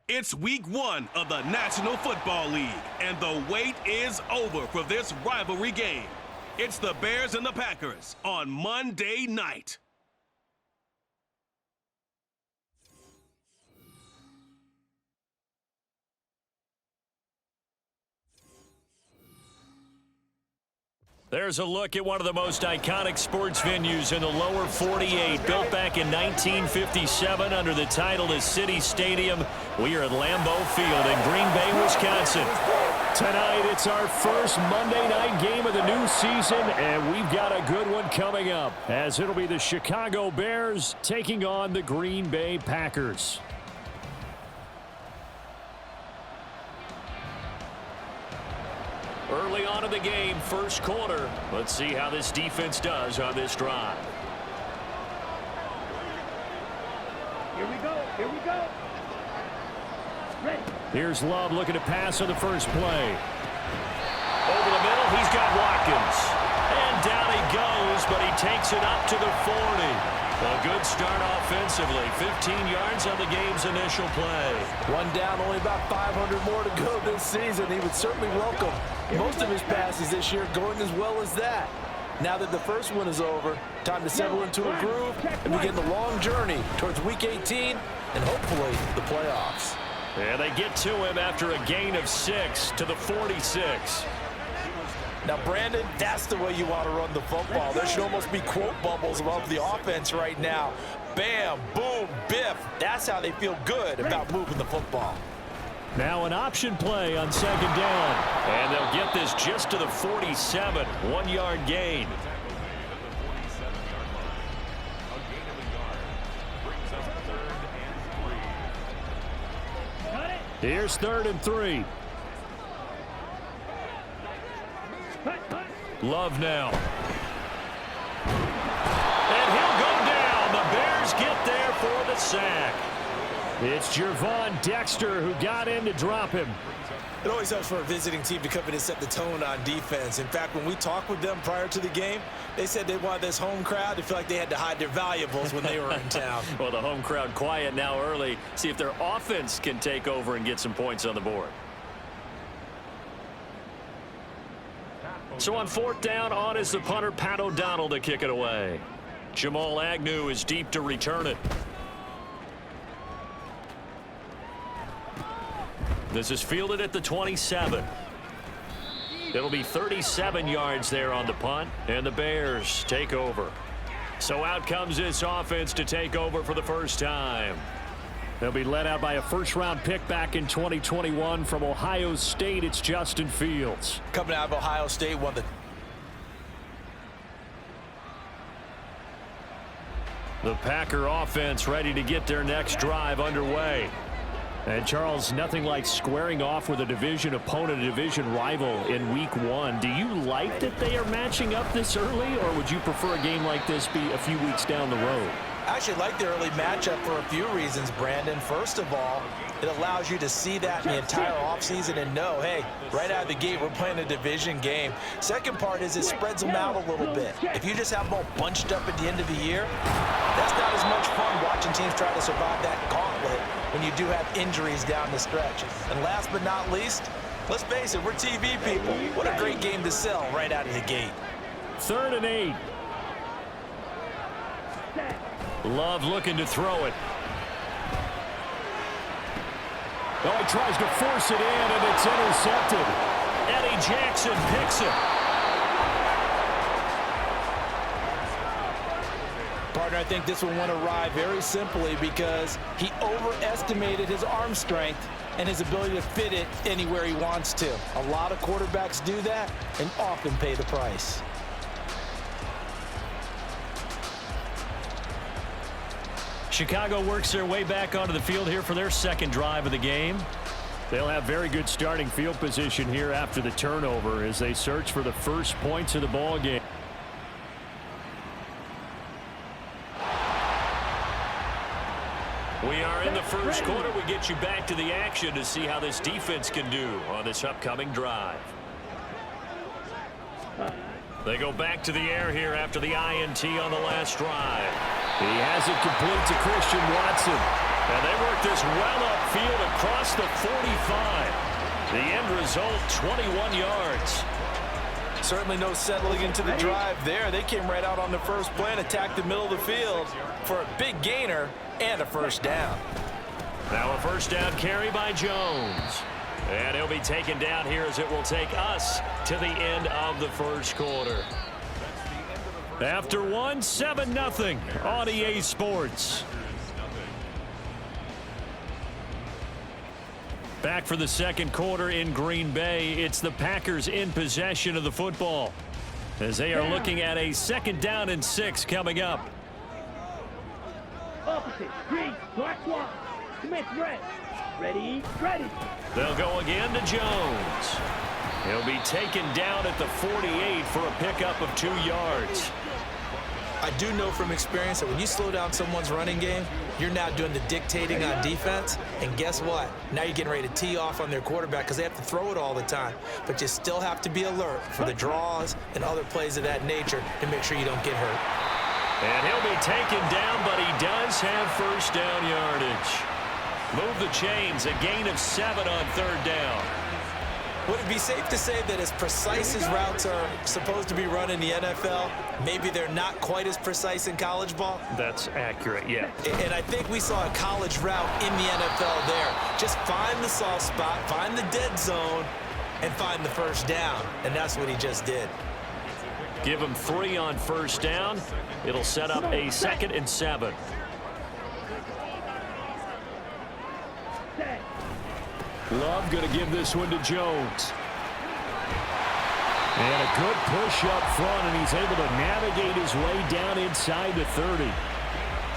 It's week 1 of the National Football League, and the wait is over for this rivalry game. It's the Bears and the Packers on Monday night. There's a look at one of the most iconic sports venues in the lower 48, built back in 1957 under the title of City Stadium. We are at Lambeau Field in Green Bay, Wisconsin. Tonight, it's our first Monday night game of the new season, and we've got a good one coming up, as it'll be the Chicago Bears taking on the Green Bay Packers. Early on in the game, first quarter. Let's see how this defense does on this drive. Here we go. Here we go. Ready. Here's Love looking to pass on the first play. Over the middle, he's got Watkins. And down he goes, but he takes it up to the 40. A good start offensively. 15 yards on the game's initial play. One down, only about 500 more to go this season. He would certainly welcome most of his passes this year going as well as that. Now that the first one is over, time to settle into a groove and begin the long journey towards Week 18 and hopefully the playoffs. And they get to him after a gain of 6 to the 46. Now, Brandon, that's the way you want to run the football. There should almost be quote bubbles above the offense right now. Bam, boom, biff. That's how they feel good about moving the football. Now an option play on second down. And they'll get this just to the 47. 1-yard gain. Here's 3rd and 3. Love now. And he'll go down. The Bears get there for the sack. It's Gervon Dexter who got in to drop him. It always helps for a visiting team to come in and set the tone on defense. In fact, when we talked with them prior to the game, they said they wanted this home crowd to feel like they had to hide their valuables when they were in town. Well, the home crowd quiet now early. See if their offense can take over and get some points on the board. So on 4th down, on is the punter, Pat O'Donnell, to kick it away. Jamal Agnew is deep to return it. This is fielded at the 27. It'll be 37 yards there on the punt, and the Bears take over. So out comes this offense to take over for the first time. They'll be led out by a first-round pick back in 2021 from Ohio State. It's Justin Fields. Coming out of Ohio State, one of the Packer offense ready to get their next drive underway. And, Charles, nothing like squaring off with a division opponent, a division rival in Week 1. Do you like that they are matching up this early, or would you prefer a game like this be a few weeks down the road? I actually like the early matchup for a few reasons, Brandon. First of all, it allows you to see that in the entire offseason and know, hey, right out of the gate, we're playing a division game. Second part is it spreads them out a little bit. If you just have them all bunched up at the end of the year, that's not as much fun watching teams try to survive that gauntlet when you do have injuries down the stretch. And last but not least, let's face it, we're TV people. What a great game to sell right out of the gate. 3rd and 8. Love looking to throw it. Oh, he tries to force it in, and it's intercepted. Eddie Jackson picks it. Partner, I think this one went awry very simply because he overestimated his arm strength and his ability to fit it anywhere he wants to. A lot of quarterbacks do that and often pay the price. Chicago works their way back onto the field here for their second drive of the game. They'll have very good starting field position here after the turnover as they search for the first points of the ball game. We are in the first quarter. We get you back to the action to see how this defense can do on this upcoming drive. They go back to the air here after the INT on the last drive. He has it complete to Christian Watson. And they work this well upfield across the 45. The end result, 21 yards. Certainly no settling into the drive there. They came right out on the first play and attacked the middle of the field for a big gainer and a first down. Now a first down carry by Jones. And he'll be taken down here as it will take us to the end of the first quarter. After 7-0 on EA Sports. Back for the second quarter in Green Bay. It's the Packers in possession of the football as they are looking at a 2nd down and 6 coming up. Opposite, green, black one. Commit red. Ready, ready. They'll go again to Jones. He'll be taken down at the 48 for a pickup of 2 yards. I do know from experience that when you slow down someone's running game, you're now doing the dictating on defense. And guess what? Now you're getting ready to tee off on their quarterback because they have to throw it all the time. But you still have to be alert for the draws and other plays of that nature to make sure you don't get hurt. And he'll be taken down, but he does have first down yardage. Move the chains, a gain of 7 on 3rd down. Would it be safe to say that as precise as routes are supposed to be run in the NFL, maybe they're not quite as precise in college ball? That's accurate, yeah. And I think we saw a college route in the NFL there. Just find the soft spot, find the dead zone, and find the first down. And that's what he just did. Give him 3 on first down. It'll set up a 2nd and 7. Love going to give this one to Jones. And a good push up front, and he's able to navigate his way down inside the 30.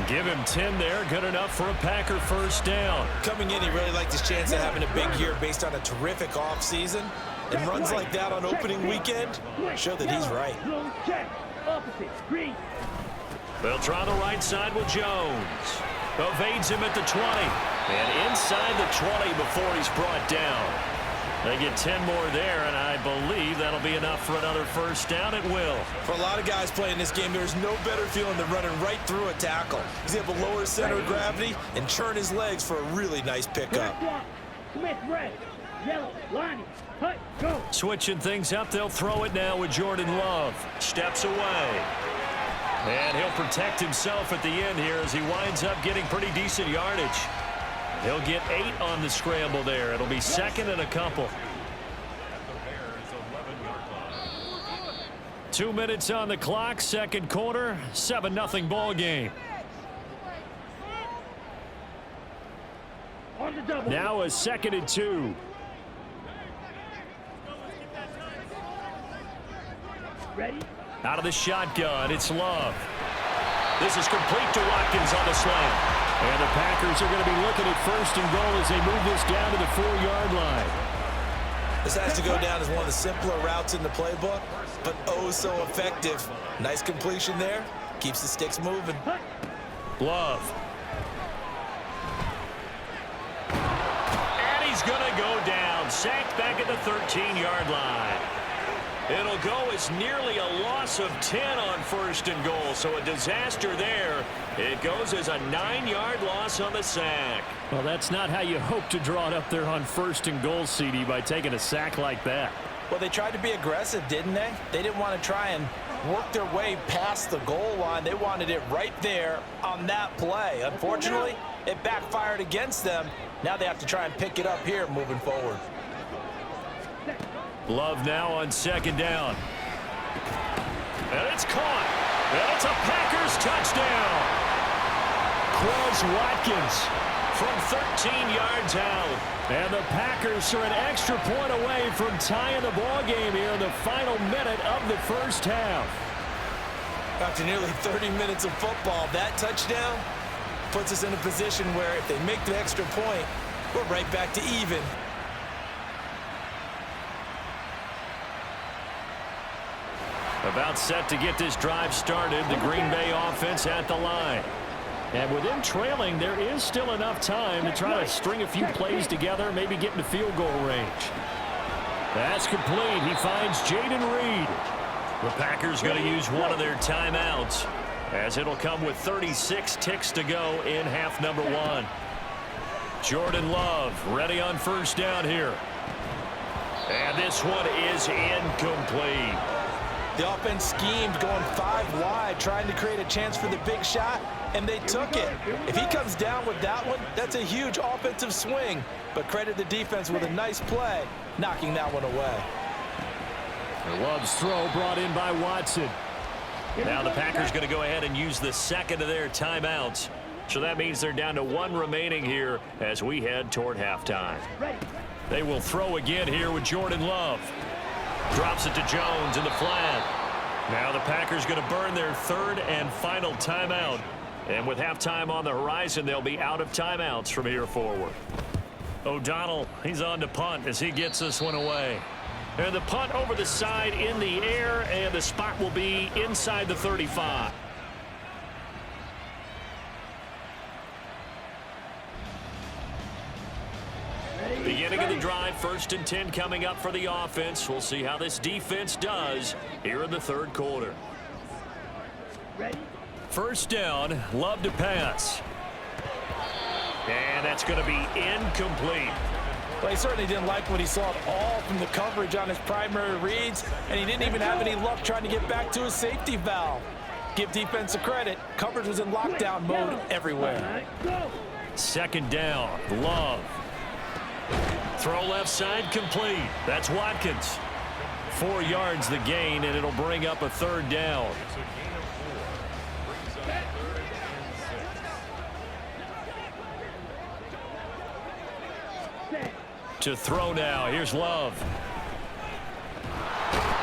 Give him 10 there, good enough for a Packer first down. Coming in, he really liked his chance of having a big year based on a terrific offseason. And runs like that on opening weekend show that he's right. They'll try the right side with Jones. Evades him at the 20. And inside the 20 before he's brought down. They get 10 more there, and I believe that'll be enough for another first down. It will. For a lot of guys playing this game, there's no better feeling than running right through a tackle. He's able to lower his center of gravity and churn his legs for a really nice pickup. Switching things up, they'll throw it now with Jordan Love. Steps away. And he'll protect himself at the end here as he winds up getting pretty decent yardage. He'll get 8 on the scramble there. It'll be 2nd and a couple. 2 minutes on the clock, second quarter, 7-0 ball game. Now a 2nd and 2. Ready? Out of the shotgun, it's Love. This is complete to Watkins on the slant. And the Packers are going to be looking at 1st and goal as they move this down to the 4-yard line. This has to go down as one of the simpler routes in the playbook, but oh so effective. Nice completion there. Keeps the sticks moving. Love. And he's going to go down. Sacked back at the 13-yard line. It'll go as nearly a loss of 10 on 1st and goal, so a disaster there. It goes as a 9-yard loss on the sack. Well, that's not how you hope to draw it up there on 1st and goal, CD, by taking a sack like that. Well, they tried to be aggressive, didn't they? They didn't want to try and work their way past the goal line. They wanted it right there on that play. Unfortunately, it backfired against them. Now they have to try and pick it up here moving forward. Love now on 2nd down. And it's caught. And it's a Packers touchdown. Quez Watkins from 13 yards out. And the Packers are an extra point away from tying the ball game here in the final minute of the first half. After nearly 30 minutes of football, that touchdown puts us in a position where if they make the extra point, we're right back to even. About set to get this drive started, the Green Bay offense at the line. And with them trailing, there is still enough time to try to string a few plays together, maybe get into field goal range. That's complete. He finds Jaden Reed. The Packers going to use one of their timeouts as it'll come with 36 ticks to go in half number 1. Jordan Love ready on first down here. And this one is incomplete. The offense schemed going 5 wide, trying to create a chance for the big shot, and they took it. If he comes down with that one, that's a huge offensive swing. But credit the defense with a nice play, knocking that one away. Love's throw brought in by Watson. Now the Packers going to go ahead and use the second of their timeouts. So that means they're down to 1 remaining here as we head toward halftime. They will throw again here with Jordan Love. Drops it to Jones in the flat. Now the Packers going to burn their 3rd and final timeout. And with halftime on the horizon, they'll be out of timeouts from here forward. O'Donnell, he's on to punt as he gets this one away. And the punt over the side in the air, and the spot will be inside the 35. Beginning of the drive, 1st and 10 coming up for the offense. We'll see how this defense does here in the 3rd quarter. First down, Love to pass. And that's going to be incomplete. Well, he certainly didn't like what he saw at all from the coverage on his primary reads, and he didn't even have any luck trying to get back to his safety valve. Give defense a credit. Coverage was in lockdown mode everywhere. 2nd down, Love. Throw left side complete. That's Watkins. 4 yards the gain, and it'll bring up a 3rd down. To throw now. Here's Love.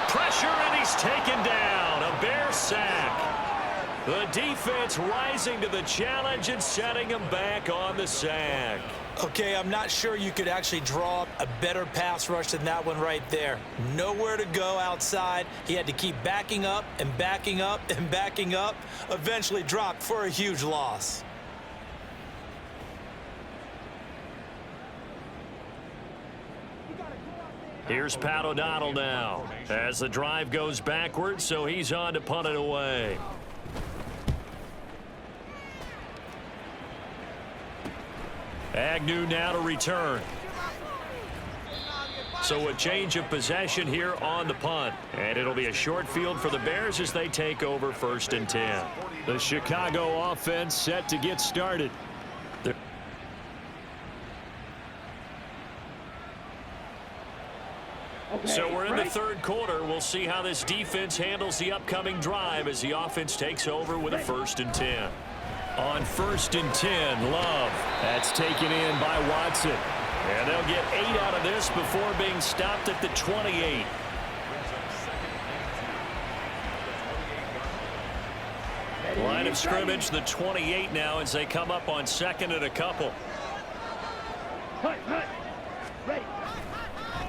Pressure, and he's taken down. A Bear sack. The defense rising to the challenge and setting him back on the sack. Okay, I'm not sure you could actually draw up a better pass rush than that one right there. Nowhere to go outside. He had to keep backing up and backing up and backing up. Eventually dropped for a huge loss. Here's Pat O'Donnell now as the drive goes backwards, so he's on to punt it away. Agnew now to return. So a change of possession here on the punt. And it'll be a short field for the Bears as they take over 1st and 10. The Chicago offense set to get started. So we're in the 3rd quarter. We'll see how this defense handles the upcoming drive as the offense takes over with a 1st and 10. On 1st and 10, Love. That's taken in by Watson. And they'll get 8 out of this before being stopped at the 28. Line of scrimmage, the 28 now as they come up on 2nd and a couple.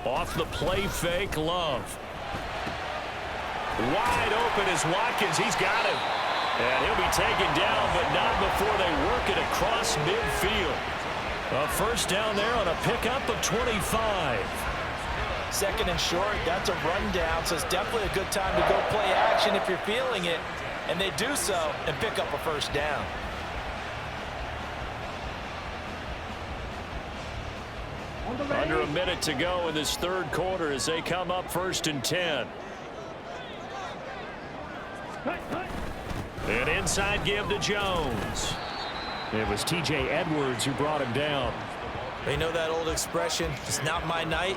Off the play fake, Love. Wide open is Watkins. He's got him. And he'll be taken down, but not before they work it across midfield. A 1st down there on a pickup of 25. 2nd and short, that's a rundown, so it's definitely a good time to go play action if you're feeling it. And they do so and pick up a 1st down. Under a minute to go in this 3rd quarter as they come up 1st and 10. An inside give to Jones. It was T.J. Edwards who brought him down. They know that old expression, it's not my night.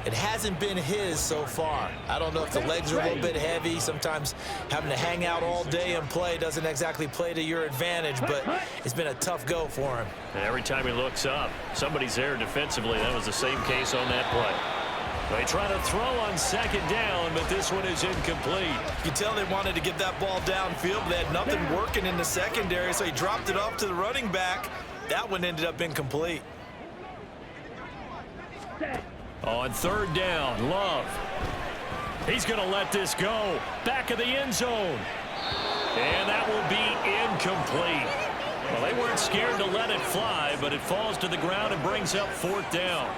It hasn't been his so far. I don't know if the legs are a little bit heavy. Sometimes having to hang out all day and play doesn't exactly play to your advantage, but it's been a tough go for him. And every time he looks up, somebody's there defensively. That was the same case on that play. They try to throw on 2nd down, but this one is incomplete. You can tell they wanted to get that ball downfield, but they had nothing working in the secondary, so he dropped it off to the running back. That one ended up incomplete. On 3rd down, Love. He's going to let this go. Back of the end zone. And that will be incomplete. Well, they weren't scared to let it fly, but it falls to the ground and brings up 4th down.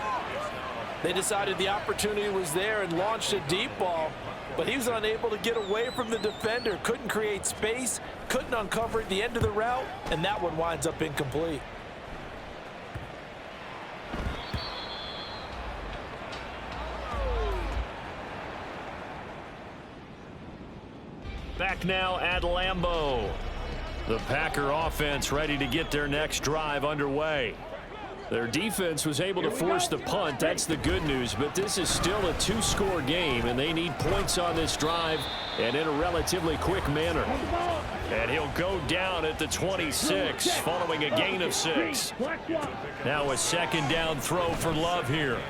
They decided the opportunity was there and launched a deep ball, but he was unable to get away from the defender. Couldn't create space, couldn't uncover at the end of the route, and that one winds up incomplete. Back now at Lambeau. The Packer offense ready to get their next drive underway. Their defense was able to force the punt. That's the good news, but this is still a two-score game, and they need points on this drive and in a relatively quick manner. And he'll go down at the 26 following a gain of 6. Now a second down throw for Love here.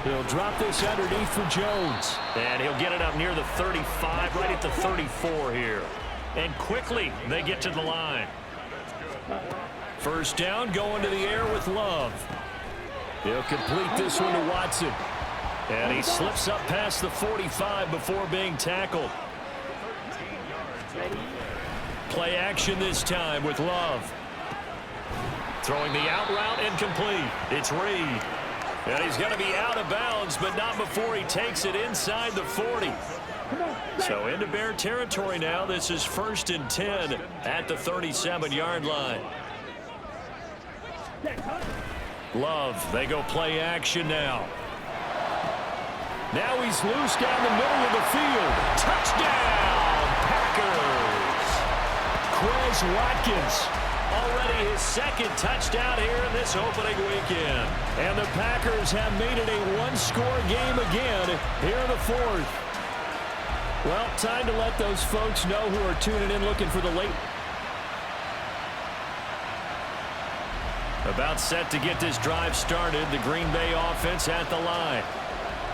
He'll drop this underneath for Jones. And he'll get it up near the 35, right at the 34 here. And quickly they get to the line. First down, going to the air with Love. He'll complete this one to Watson. And he slips up past the 45 before being tackled. Play action this time with Love. Throwing the out route incomplete. It's Reed. And he's going to be out of bounds, but not before he takes it inside the 40. So into Bear territory now. This is 1st and 10 at the 37-yard line. Love, they go play action now. Now he's loose down the middle of the field. Touchdown, Packers! Quez Watkins, already his second touchdown here in this opening weekend. And the Packers have made it a one-score game again here in the 4th. Well, time to let those folks know who are tuning in looking for the late. About set to get this drive started, the Green Bay offense at the line.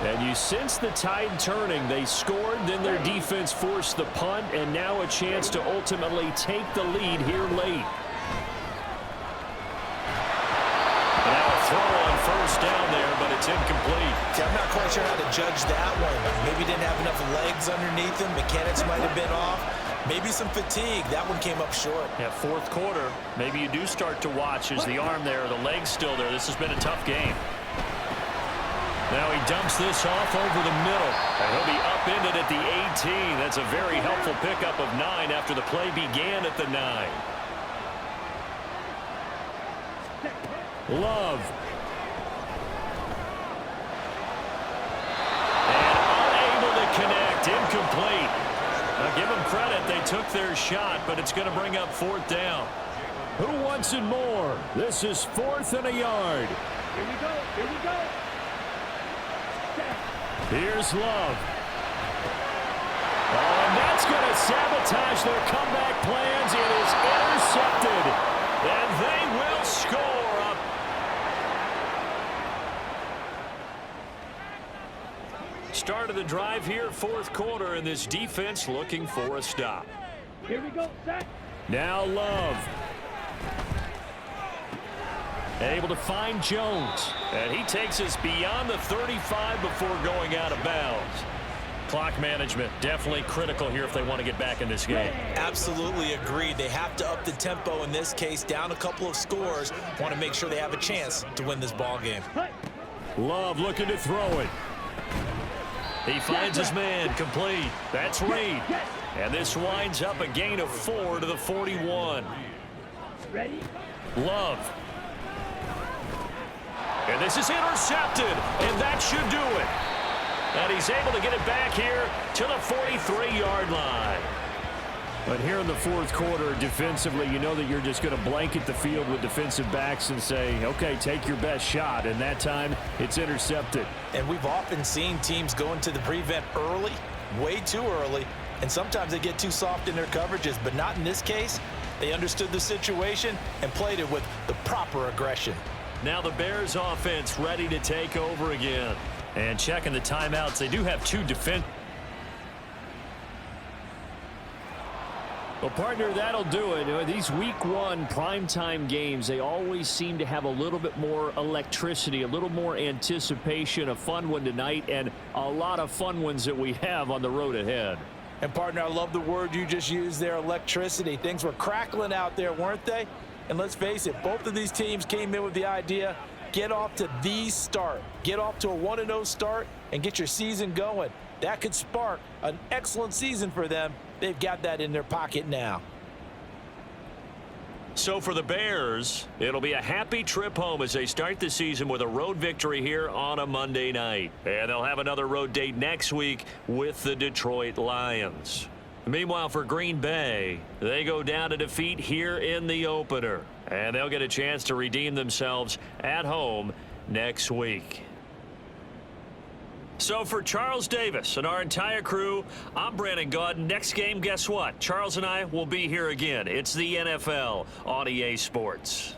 And you sense the tide turning. They scored, then their defense forced the punt, and now a chance to ultimately take the lead here late. Now a throw on first down there, but it's incomplete. See, I'm not quite sure how to judge that one. Maybe didn't have enough legs underneath him. Mechanics might have been off. Maybe some fatigue. That one came up short. Yeah, 4th quarter. Maybe you do start to watch as the arm there, the leg's still there. This has been a tough game. Now he dumps this off over the middle. And he'll be upended at the 18. That's a very helpful pickup of 9 after the play began at the 9. Love. And unable to connect. Incomplete. Now give them credit. They took their shot, but it's going to bring up 4th down. Who wants it more? This is 4th and a yard. Here we go. Here we go. Here's Love. Oh, and that's going to sabotage their comeback plans. It is intercepted. And they will score. Start of the drive here, 4th quarter, and this defense looking for a stop. Here we go, set. Now Love. Able to find Jones. And he takes us beyond the 35 before going out of bounds. Clock management definitely critical here if they want to get back in this game. Absolutely agreed. They have to up the tempo in this case, down a couple of scores. Want to make sure they have a chance to win this ball game. Love looking to throw it. He finds his man, complete. That's Reed. And this winds up a gain of 4 to the 41. Ready? Love. And this is intercepted, and that should do it. And he's able to get it back here to the 43-yard line. But here in the 4th quarter, defensively, you know that you're just going to blanket the field with defensive backs and say, okay, take your best shot. And that time, it's intercepted. And we've often seen teams go into the prevent early, way too early, and sometimes they get too soft in their coverages, but not in this case. They understood the situation and played it with the proper aggression. Now the Bears offense ready to take over again. And checking the timeouts, they do have 2 defense. Well, partner, that'll do it. These week 1 primetime games, they always seem to have a little bit more electricity, a little more anticipation. A fun one tonight, and a lot of fun ones that we have on the road ahead. And, partner, I love the word you just used there, electricity. Things were crackling out there, weren't they? And let's face it, both of these teams came in with the idea, get off to the start. Get off to a 1-0 start and get your season going. That could spark an excellent season for them. They've got that in their pocket now. So for the Bears, it'll be a happy trip home as they start the season with a road victory here on a Monday night. And they'll have another road date next week with the Detroit Lions. Meanwhile, for Green Bay, they go down to defeat here in the opener. And they'll get a chance to redeem themselves at home next week. So for Charles Davis and our entire crew, I'm Brandon Gaudin. Next game, guess what? Charles and I will be here again. It's the NFL on EA Sports.